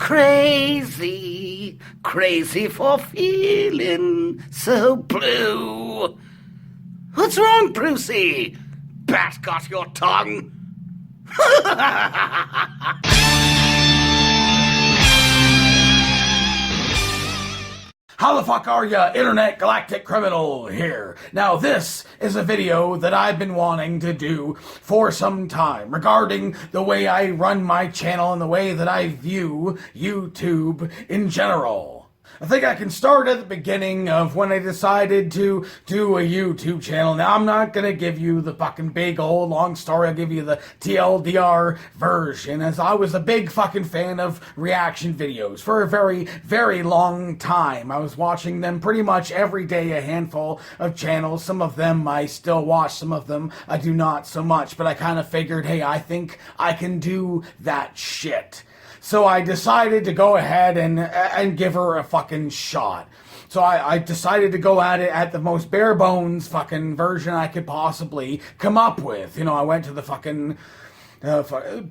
Crazy, crazy for feeling so blue. What's wrong, Brucey? Bat got your tongue? How the fuck are ya, internet galactic criminal here? Now this is a video that I've been wanting to do for some time regarding the way I run my channel and the way that I view YouTube in general. I think I can start at the beginning of when I decided to do a YouTube channel. Now, I'm not gonna give you the fucking big old long story. I'll give you the TLDR version, as I was a big fucking fan of reaction videos for a very, very long time. I was watching them pretty much every day, a handful of channels. Some of them I still watch, some of them I do not so much, but I kind of figured, hey, I think I can do that shit. So I decided to go ahead and give her a fucking shot. So I decided to go at it at the most bare bones fucking version I could possibly come up with. You know, I went to the fucking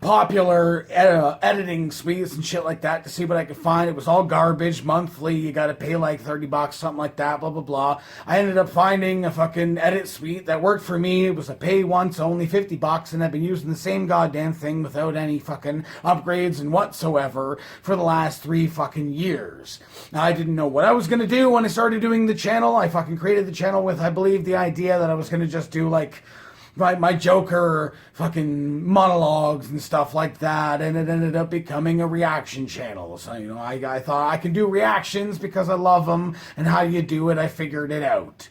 popular editing suites and shit like that to see what I could find. It was all garbage, monthly, you gotta pay like $30, something like that, blah, blah, blah. I ended up finding a fucking edit suite that worked for me. It was a pay once, only $50, and I've been using the same goddamn thing without any fucking upgrades and whatsoever for the last 3 fucking years. Now, I didn't know what I was gonna do when I started doing the channel. I fucking created the channel with, I believe, the idea that I was gonna just do like my Joker fucking monologues and stuff like that, and it ended up becoming a reaction channel. So, you know, I thought I can do reactions because I love them, and how you do it, I figured it out.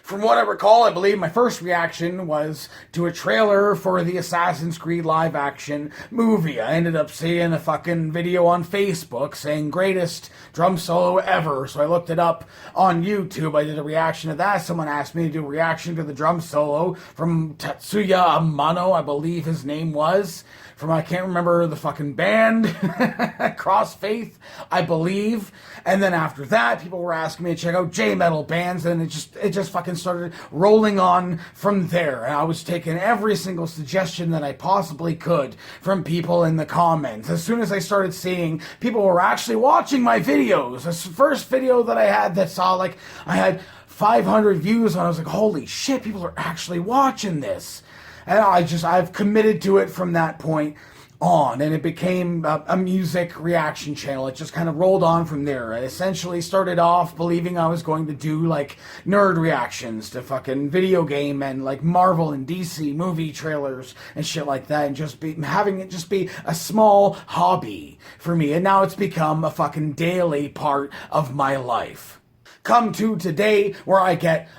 From what I recall, I believe my first reaction was to a trailer for the Assassin's Creed live-action movie. I ended up seeing a fucking video on Facebook saying greatest drum solo ever, so I looked it up on YouTube. I did a reaction to that. Someone asked me to do a reaction to the drum solo from Tatsuya Amano, I believe his name was. From, I can't remember the fucking band, Crossfaith, I believe. And then after that, people were asking me to check out J-metal bands, and it just fucking started rolling on from there. And I was taking every single suggestion that I possibly could from people in the comments. As soon as I started seeing people were actually watching my videos, the first video that I had that saw, like, I had 500 views, and I was like, holy shit, people are actually watching this. And I've committed to it from that point on, and it became a music reaction channel. It just kind of rolled on from there. I essentially started off believing I was going to do like nerd reactions to fucking video game and like Marvel and DC movie trailers and shit like that, and just having it just be a small hobby for me. And now it's become a fucking daily part of my life. Come to today, where I get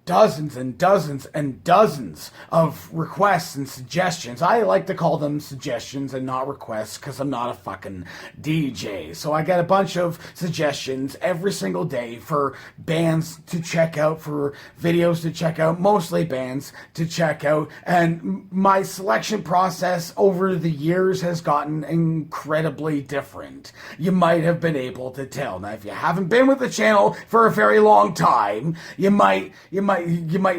dozens and dozens and dozens of requests and suggestions. I like to call them suggestions and not requests because I'm not a fucking DJ. So I get a bunch of suggestions every single day for bands to check out, for videos to check out, mostly bands to check out. And my selection process over the years has gotten incredibly different. You might have been able to tell. Now, if you haven't been with the channel for a very long time, you might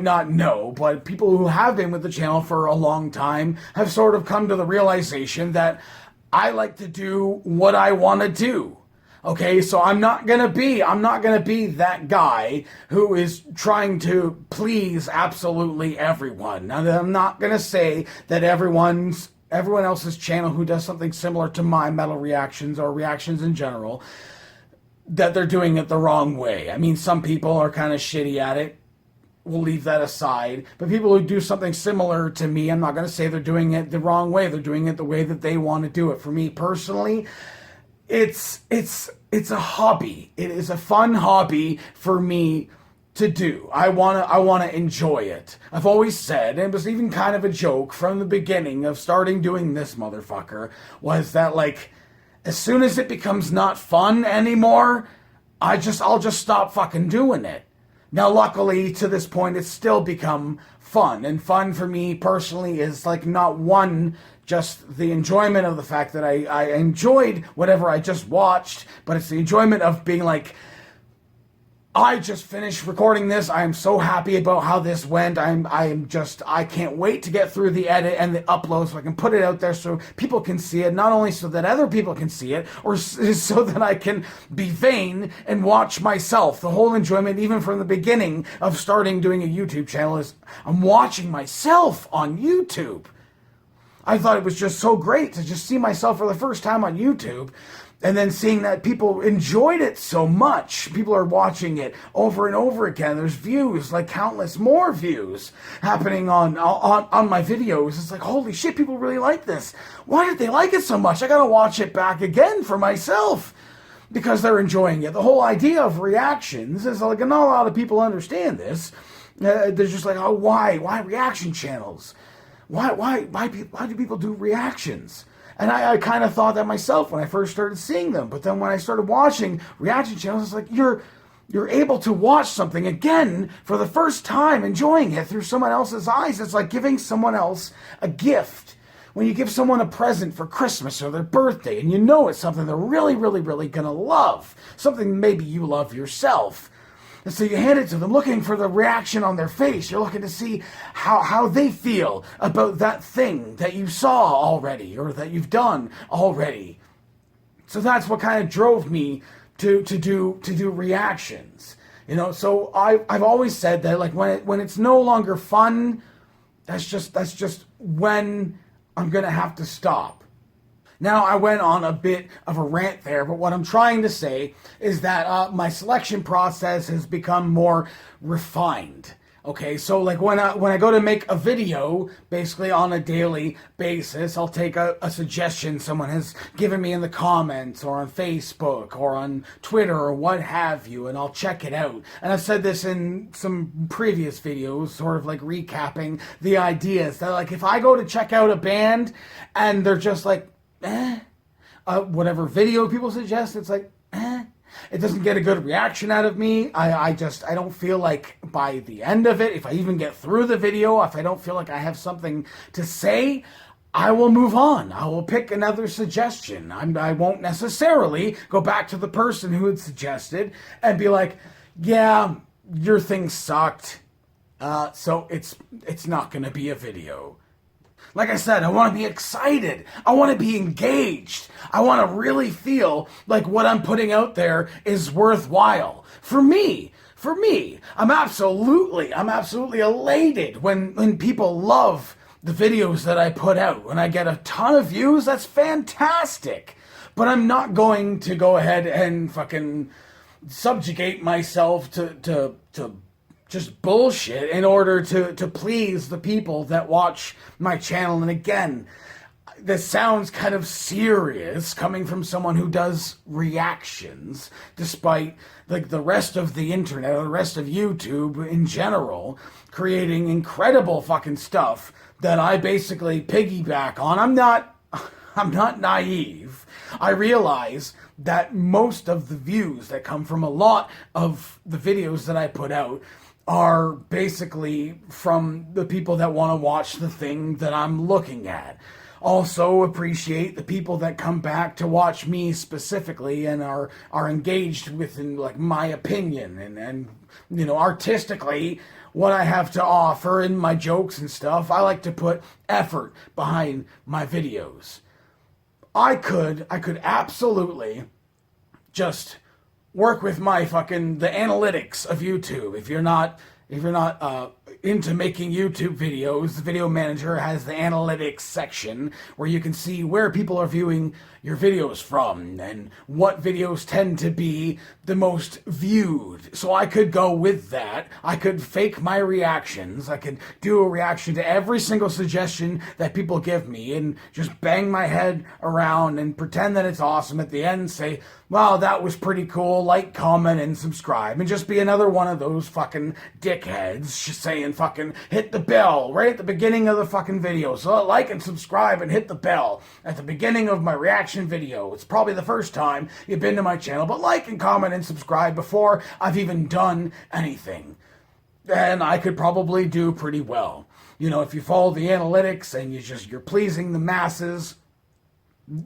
not know, but people who have been with the channel for a long time have sort of come to the realization that I like to do what I want to do. Okay, so I'm not gonna be that guy who is trying to please absolutely everyone. Now, I'm not gonna say that everyone else's channel who does something similar to my metal reactions or reactions in general, that they're doing it the wrong way. I mean, some people are kind of shitty at it. We'll leave that aside. But people who do something similar to me, I'm not going to say they're doing it the wrong way. They're doing it the way that they want to do it. For me personally, it's a hobby. It is a fun hobby for me to do. I want to enjoy it. I've always said, and it was even kind of a joke from the beginning of starting doing this motherfucker, was that, like, as soon as it becomes not fun anymore, I'll just stop fucking doing it. Now, luckily, to this point, it's still become fun. And fun for me personally is like not just the enjoyment of the fact that I enjoyed whatever I just watched, but it's the enjoyment of being like, I just finished recording this. I am so happy about how this went. I can't wait to get through the edit and the upload so I can put it out there so people can see it, not only so that other people can see it, or so that I can be vain and watch myself. The whole enjoyment, even from the beginning of starting doing a YouTube channel, is I'm watching myself on YouTube. I thought it was just so great to just see myself for the first time on YouTube. And then seeing that people enjoyed it so much. People are watching it over and over again. There's views, like countless more views happening on my videos. It's like, holy shit, people really like this. Why did they like it so much? I gotta watch it back again for myself. Because they're enjoying it. The whole idea of reactions is like, not a lot of people understand this. They're just like, oh, why? Why reaction channels? Why do people do reactions? And I kind of thought that myself when I first started seeing them. But then when I started watching reaction channels, it's like you're able to watch something again for the first time, enjoying it through someone else's eyes. It's like giving someone else a gift. When you give someone a present for Christmas or their birthday, and you know it's something they're really, really, really going to love. Something maybe you love yourself. And so you hand it to them looking for the reaction on their face. You're looking to see how they feel about that thing that you saw already or that you've done already. So that's what kind of drove me to do reactions. You know, so I've always said that like when it's no longer fun, that's just when I'm going to have to stop. Now, I went on a bit of a rant there, but what I'm trying to say is that my selection process has become more refined. Okay, so like when I go to make a video, basically on a daily basis, I'll take a suggestion someone has given me in the comments or on Facebook or on Twitter or what have you, and I'll check it out. And I've said this in some previous videos, sort of like recapping the ideas that like if I go to check out a band and they're just like, whatever video people suggest, it's like, it doesn't get a good reaction out of me. I don't feel like by the end of it, if I even get through the video, if I don't feel like I have something to say, I will move on. I will pick another suggestion. I won't necessarily go back to the person who had suggested and be like, yeah, your thing sucked. So it's not going to be a video. Like I said, I want to be excited. I want to be engaged. I want to really feel like what I'm putting out there is worthwhile. For me, I'm absolutely elated when people love the videos that I put out. When I get a ton of views, that's fantastic. But I'm not going to go ahead and fucking subjugate myself to just bullshit in order to please the people that watch my channel. And again, this sounds kind of serious coming from someone who does reactions, despite like the rest of the internet or the rest of YouTube in general creating incredible fucking stuff that I basically piggyback on. I'm not naive. I realize that most of the views that come from a lot of the videos that I put out are basically from the people that want to watch the thing that I'm looking at. Also appreciate the people that come back to watch me specifically and are engaged within like my opinion and you know, artistically what I have to offer in my jokes and stuff. I like to put effort behind my videos. I could absolutely just work with my the analytics of YouTube. If you're not into making YouTube videos, the video manager has the analytics section where you can see where people are viewing your videos from and what videos tend to be the most viewed. So I could go with that. I could fake my reactions. I could do a reaction to every single suggestion that people give me and just bang my head around and pretend that it's awesome. At the end, say, wow, that was pretty cool. Like, comment, and subscribe. And just be another one of those fucking dickheads just saying fucking hit the bell right at the beginning of the fucking video. So like and subscribe and hit the bell at the beginning of my reaction video. It's probably the first time you've been to my channel, but like and comment and subscribe before I've even done anything. And I could probably do pretty well. You know, if you follow the analytics and you're pleasing the masses,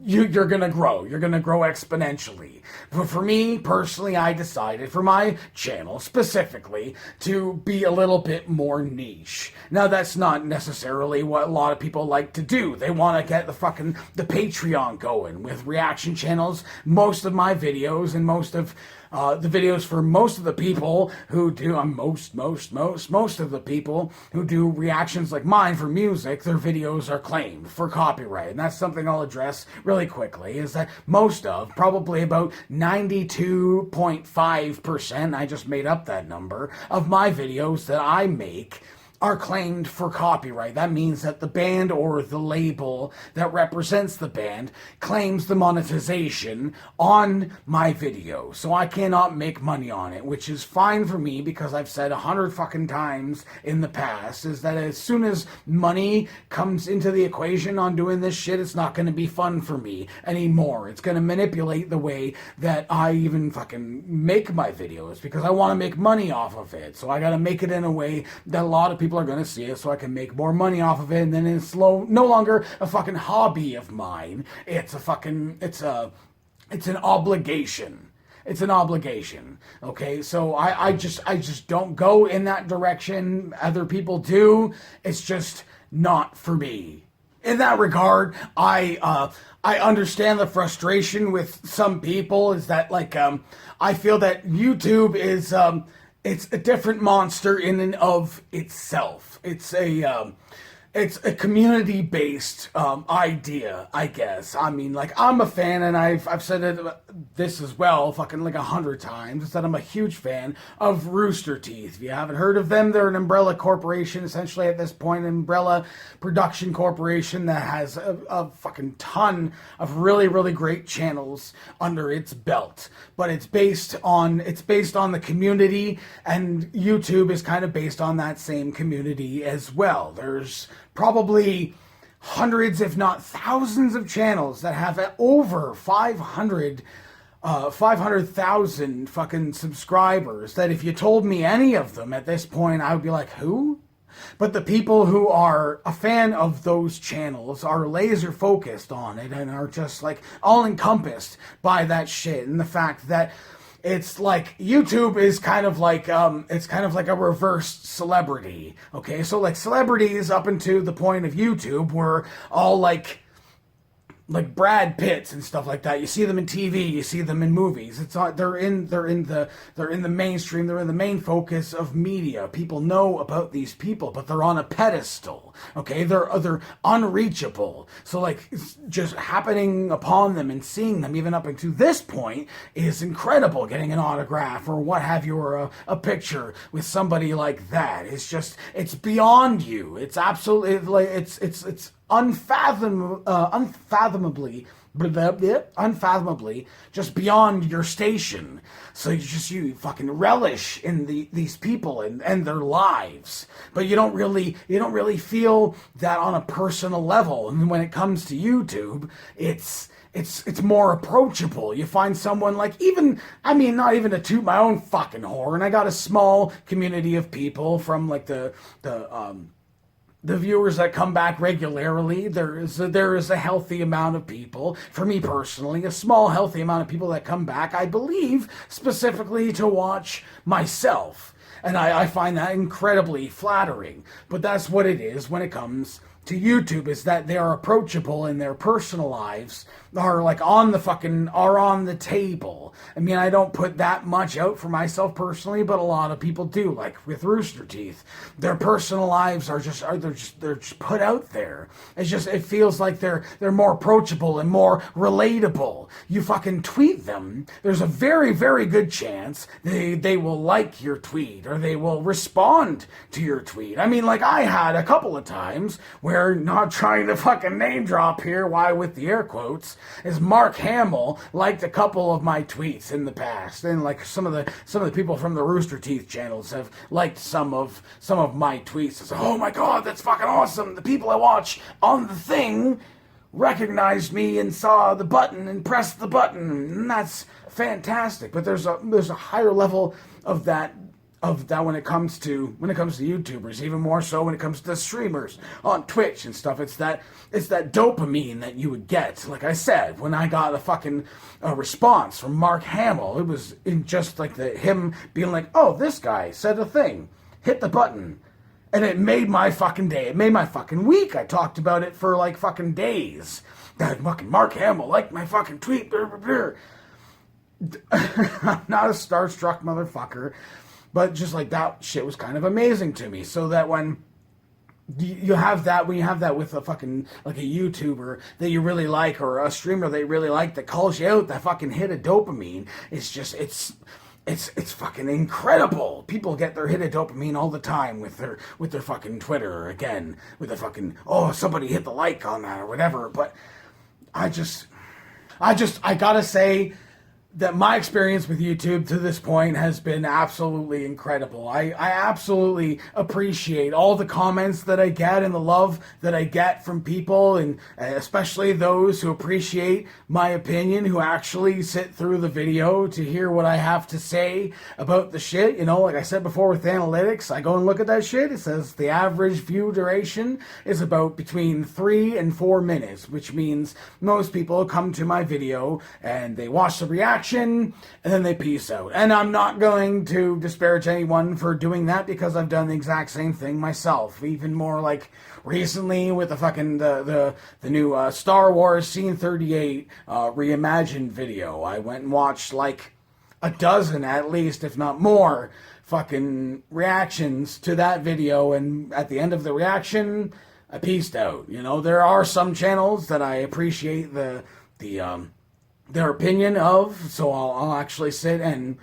you're gonna grow. You're gonna grow exponentially. But for me, personally, I decided for my channel specifically to be a little bit more niche. Now, that's not necessarily what a lot of people like to do. They want to get the Patreon going with reaction channels. Most of my videos and most of the videos for most of the people who do most of the people who do reactions like mine for music, their videos are claimed for copyright. And that's something I'll address really quickly, is that probably about 92.5%, I just made up that number, of my videos that I make are claimed for copyright. That means that the band or the label that represents the band claims the monetization on my video. So I cannot make money on it, which is fine for me because I've said 100 fucking times in the past is that as soon as money comes into the equation on doing this shit, it's not going to be fun for me anymore. It's going to manipulate the way that I even fucking make my videos because I want to make money off of it. So I got to make it in a way that a lot of people are going to see it so I can make more money off of it, and then it's no longer a fucking hobby of mine. It's an obligation. It's an obligation. Okay, so I just don't go in that direction. Other people do. It's just not for me. In that regard, I understand the frustration with some people. Is that I feel that YouTube is it's a different monster in and of itself. It's a community-based idea, I guess. I mean, I'm a fan, and I've said this as well, 100 times, is that I'm a huge fan of Rooster Teeth. If you haven't heard of them, they're an umbrella corporation, essentially at this point, an umbrella production corporation that has a fucking ton of really, really great channels under its belt. But it's based on the community, and YouTube is kind of based on that same community as well. There's probably hundreds, if not thousands, of channels that have over 500,000 fucking subscribers, that if you told me any of them at this point, I would be like, who? But the people who are a fan of those channels are laser focused on it and are just all encompassed by that shit, and the fact that it's YouTube is kind of like a reverse celebrity. Okay, so celebrities up until the point of YouTube were all like Brad Pitts and stuff like that. You see them in TV, you see them in movies. They're in the mainstream. They're in the main focus of media. People know about these people, but they're on a pedestal. Okay, they're unreachable. So just happening upon them and seeing them even up until this point is incredible. Getting an autograph or what have you, or a picture with somebody like that. It's beyond you. It's absolutely it's unfathomably just beyond your station. So you fucking relish in these people and their lives, but you don't really feel that on a personal level. And when it comes to YouTube, it's more approachable. You find someone not even to toot my own fucking horn, I got a small community of people from the viewers that come back regularly. There is a healthy amount of people, for me personally, a small healthy amount of people that come back, I believe, specifically to watch myself. And I find that incredibly flattering. But that's what it is when it comes to YouTube, is that they are approachable in their personal lives, are on the table. I mean, I don't put that much out for myself personally, but a lot of people do. With Rooster Teeth, their personal lives they're just put out there. It feels like they're more approachable and more relatable. You fucking tweet them, there's a very, very good chance they will like your tweet, or they will respond to your tweet. I mean, I had a couple of times where, not trying to fucking name drop here, why with the air quotes, is Mark Hamill liked a couple of my tweets in the past, and some of the people from the Rooster Teeth channels have liked some of my tweets. It's oh my god, that's fucking awesome. The people I watch on the thing recognized me and saw the button and pressed the button, and that's fantastic. But there's a higher level of that of that when it comes to YouTubers, even more so when it comes to streamers on Twitch and stuff. It's that dopamine that you would get. Like I said, when I got a fucking response from Mark Hamill, it was in just like him being like, "Oh, this guy said a thing. Hit the button." And it made my fucking day. It made my fucking week. I talked about it for like fucking days. That fucking Mark Hamill liked my fucking tweet. I'm not a starstruck motherfucker. But just like that shit was kind of amazing to me. So that when you have that with a fucking, like a YouTuber that you really like or a streamer that you really like that calls you out, that fucking hit of dopamine, it's just, it's fucking incredible. People get their hit of dopamine all the time with their fucking Twitter, again, with the fucking, oh, somebody hit the like on that or whatever. But I gotta say that my experience with YouTube to this point has been absolutely incredible. I absolutely appreciate all the comments that I get and the love that I get from people, and especially those who appreciate my opinion, who actually sit through the video to hear what I have to say about the shit. You know, like I said before with analytics, I go and look at that shit. It says the average view duration is about between 3 and 4 minutes, which means most people come to my video and they watch the reaction and then they peace out. And I'm not going to disparage anyone for doing that, because I've done the exact same thing myself. Even more like recently with the fucking the new Star Wars Scene 38 reimagined video. I went and watched like a dozen at least, if not more, fucking reactions to that video, and at the end of the reaction, I peaced out. You know, there are some channels that I appreciate their opinion of, so I'll actually sit and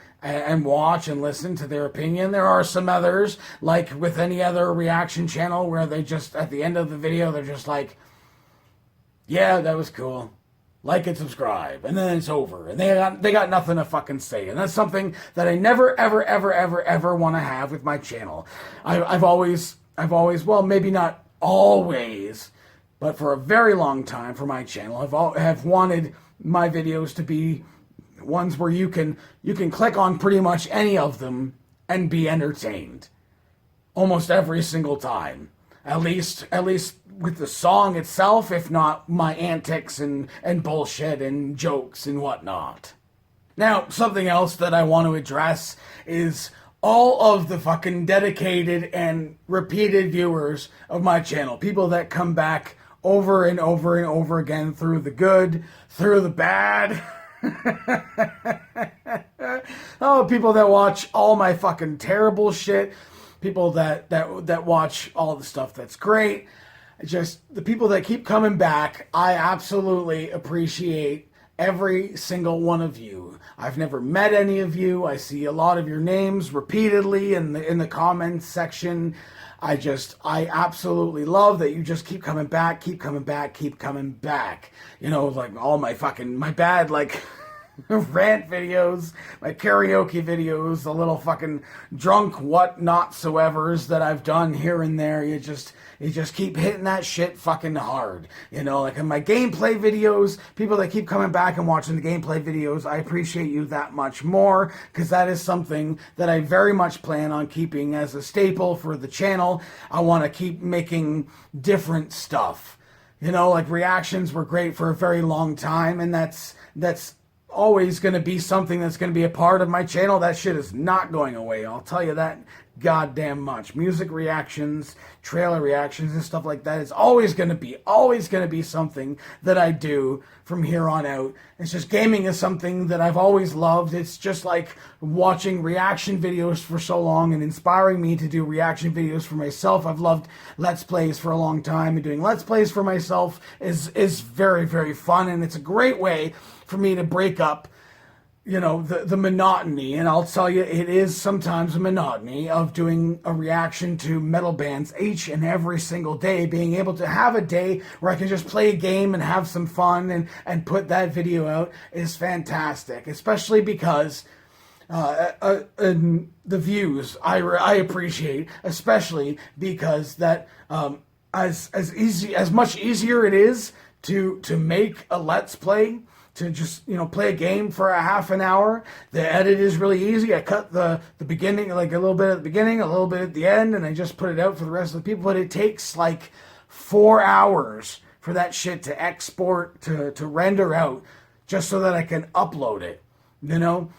watch and listen to their opinion. There are some others, like with any other reaction channel, where they just, at the end of the video, they're just like, yeah, that was cool. Like and subscribe, and then it's over, and they got nothing to fucking say, and that's something that I never, ever, ever, ever, ever want to have with my channel. I've always, well, maybe not always, but for a very long time for my channel, have wanted my videos to be ones where you can click on pretty much any of them and be entertained almost every single time. At least with the song itself, if not my antics and bullshit and jokes and whatnot. Now, something else that I want to address is all of the fucking dedicated and repeated viewers of my channel. People that come back over and over and over again through the good, through the bad. Oh, people that watch all my fucking terrible shit. People that watch all the stuff that's great. Just the people that keep coming back, I absolutely appreciate every single one of you. I've never met any of you. I see a lot of your names repeatedly in the comments section. I absolutely love that you just keep coming back. You know, like all my bad, like, rant videos, my karaoke videos, the little fucking drunk whatnot-so-evers that I've done here and there. You just keep hitting that shit fucking hard. You know, like in my gameplay videos, people that keep coming back and watching the gameplay videos, I appreciate you that much more, because that is something that I very much plan on keeping as a staple for the channel. I want to keep making different stuff. You know, like reactions were great for a very long time, and that's always going to be something that's going to be a part of my channel. That shit is not going away. I'll tell you that goddamn much. Music reactions, trailer reactions, and stuff like that is always going to be something that I do from here on out. It's just, gaming is something that I've always loved. It's just like watching reaction videos for so long and inspiring me to do reaction videos for myself. I've loved Let's Plays for a long time, and doing Let's Plays for myself is very, very fun, and it's a great way for me to break up, you know, the monotony. And I'll tell you, it is sometimes a monotony of doing a reaction to metal bands each and every single day. Being able to have a day where I can just play a game and have some fun and put that video out is fantastic, especially because the views I appreciate, especially because that as much easier it is to make a Let's Play to just, play a game for a half an hour. The edit is really easy. I cut the beginning, like a little bit at the beginning, a little bit at the end, and I just put it out for the rest of the people. But it takes like 4 hours for that shit to export, to render out, just so that I can upload it.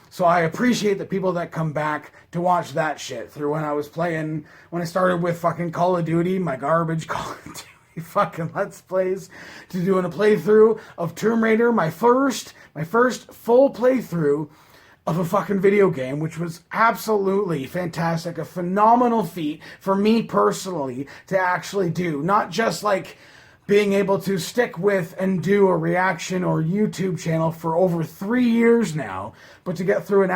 So I appreciate the people that come back to watch that shit through when I started with fucking Call of Duty, my garbage Call of Duty fucking Let's Plays, to doing a playthrough of Tomb Raider, my first full playthrough of a fucking video game, which was absolutely fantastic, a phenomenal feat for me personally to actually do. Not just like being able to stick with and do a reaction or YouTube channel for over 3 years now, but to get through an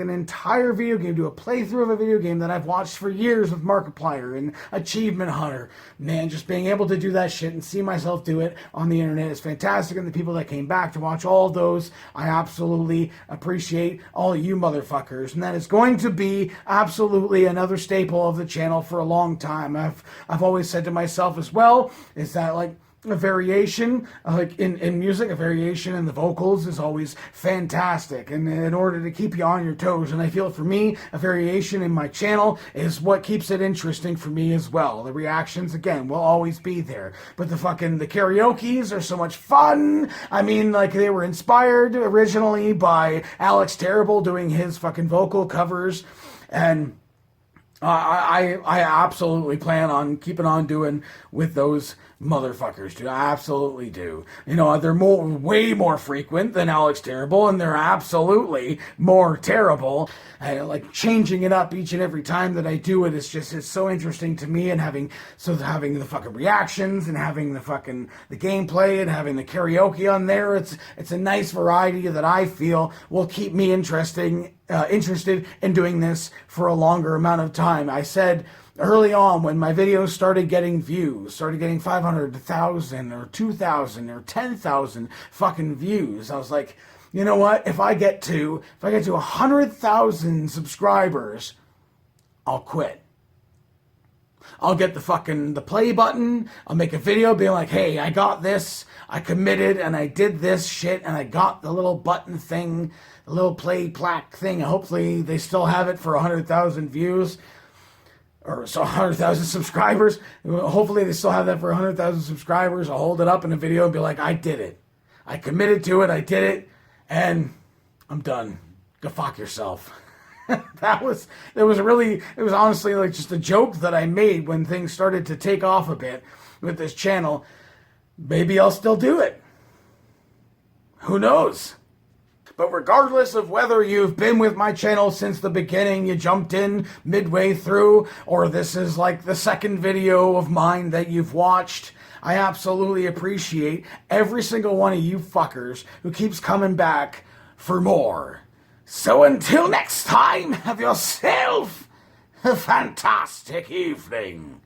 entire video game, do a playthrough of a video game that I've watched for years with Markiplier and Achievement Hunter. Man, just being able to do that shit and see myself do it on the internet is fantastic, and the people that came back to watch all of those, I absolutely appreciate all of you motherfuckers, and that is going to be absolutely another staple of the channel for a long time. I've always said to myself as well, is that like a variation, like in music, a variation in the vocals is always fantastic, and in order to keep you on your toes. And I feel for me, a variation in my channel is what keeps it interesting for me as well. The reactions, again, will always be there, but the karaoke's are so much fun. I mean, like, they were inspired originally by Alex Terrible doing his fucking vocal covers, and I absolutely plan on keeping on doing with those motherfuckers, dude. I absolutely do. They're way more frequent than Alex Terrible, and they're absolutely more terrible. I like changing it up each and every time that I do it. It's so interesting to me, and having the fucking reactions and having the gameplay and having the karaoke on there. It's a nice variety that I feel will keep me interested in doing this for a longer amount of time. I said early on, when my videos started getting views, started getting 500 to 1,000 or 2,000 or 10,000 fucking views, I was like, you know what? If I get to 100,000 subscribers, I'll quit. I'll get the play button. I'll make a video being like, hey, I got this. I committed and I did this shit, and I got the little button thing, the little play plaque thing. Hopefully they still have it for 100,000 views. Or so 100,000 subscribers. Hopefully they still have that for 100,000 subscribers. I'll hold it up in a video and be like, I did it. I committed to it. I did it. And I'm done. Go fuck yourself. It was honestly like just a joke that I made when things started to take off a bit with this channel. Maybe I'll still do it. Who knows? But regardless of whether you've been with my channel since the beginning, you jumped in midway through, or this is like the second video of mine that you've watched, I absolutely appreciate every single one of you fuckers who keeps coming back for more. So until next time, have yourself a fantastic evening.